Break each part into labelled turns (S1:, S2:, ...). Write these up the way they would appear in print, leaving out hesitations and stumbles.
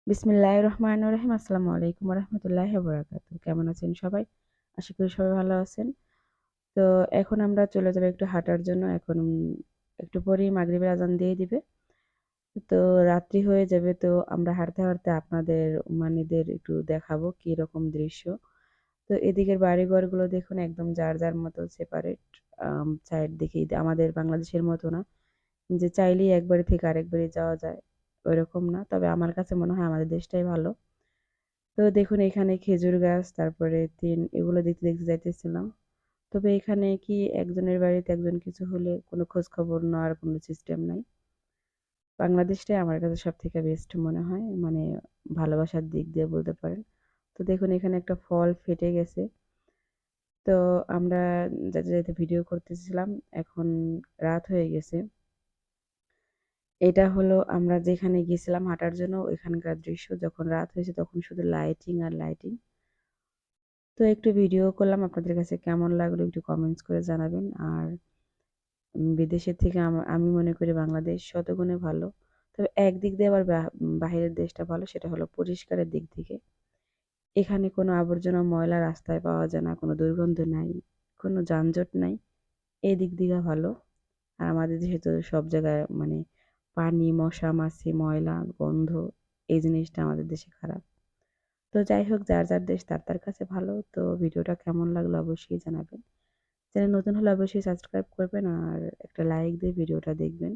S1: বিসমিল্লাহির রহমানির রহিম। আসসালামু আলাইকুম ওয়া রাহমাতুল্লাহি ওয়া বারাকাতুহু। কেমন আছেন সবাই? আশা করি সবাই ভালো আছেন। তো এখন আমরা চলে যাব একটু হাঁটার জন্য। এখন একটু পরেই মাগরিবের আজান দিয়ে দিবে। তো রাত্রি হয়ে যাবে। তো আমরা হাঁটতে, হাঁটতে আপনাদের ওমানিদের একটু দেখাবো কিরকম দৃশ্য। তো এদিকের বাড়িঘরগুলো দেখুন একদম যার, যার মতো সেপারেট সাইড দেখেই আমাদের বাংলাদেশের মতো না। যে চাইলেই এক বাড়ি থেকে আরেক বাড়ি যাওয়া যায়, ওইরকম না। তবে আমার কাছে মনে হয় আমাদের দেশটাই ভালো। তো দেখুন এখানে খেজুর গাছ, তারপরে টিন এগুলো দেখতে, দেখতে যাইতেছিলাম। তবে এখানে কি একজনের বাড়িতে একজন কিছু হলে কোনো খোঁজ খবর নেওয়ার কোনো সিস্টেম নাই। বাংলাদেশটাই আমার কাছে সবথেকে বেস্ট মনে হয়। মানে ভালোবাসার দিক দিয়ে বলতে পারেন। তো দেখুন এখানে একটা ফল ফেটে গেছে। তো আমরা যাইতে, যাইতে ভিডিও করতেছিলাম। এখন রাত হয়ে গেছে। এটা হলো আমরা যেখানে গিয়েছিলাম হাঁটার জন্য ওইখানকার দৃশ্য। যখন রাত হয়েছে তখন শুধু লাইটিং আর লাইটিং। তো একটু ভিডিও করলাম। আপনাদের কাছে কেমন লাগলো একটু কমেন্টস করে জানাবেন। আর বিদেশের থেকে আমি মনে করি বাংলাদেশ শতগুণে ভালো। তবে একদিক দিয়ে আবার বাহিরের দেশটা ভালো, সেটা হলো পরিষ্কারের দিক থেকে। এখানে কোনো আবর্জনা ময়লা রাস্তায় পাওয়া যায় না, কোনো দুর্গন্ধ নাই, কোনো যানজট নাই। এই দিক দিয়ে ভালো। আর আমাদের দেশে তো সব জায়গায় মানে পানি, মশা, মাছি, ময়লা, গন্ধ, এই জিনিসটা আমাদের দেশে খারাপ। তো যাই হোক, যার, যার দেশ তার, তার কাছে ভালো। তো ভিডিওটা কেমন লাগলো অবশ্যই জানাবেন। চ্যানেল নতুন হলে অবশ্যই সাবস্ক্রাইব করবেন আর একটা লাইক দিয়ে ভিডিওটা দেখবেন।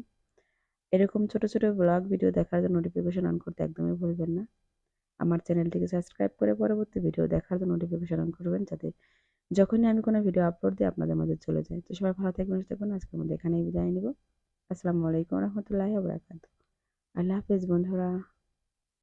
S1: এরকম ছোট, ছোট ব্লগ ভিডিও দেখার জন্য নোটিফিকেশন অন করতে একদমই ভুলবেন না। আমার চ্যানেলটিকে সাবস্ক্রাইব করে পরবর্তী ভিডিও দেখার জন্য নোটিফিকেশন অন করবেন, যাতে যখনই আমি কোনো ভিডিও আপলোড দিই আপনাদের মাঝে চলে যায়। তো সবাই ভালো থাকবেন, সুস্থ থাকবেন। আজকের মধ্যে এখানেই বিদায় নিব। আসসালামু আলাইকুম ওয়া রাহমাতুল্লাহি ওয়া বারাকাতুহু। আল্লাহ হাফেজ বন্ধুরা।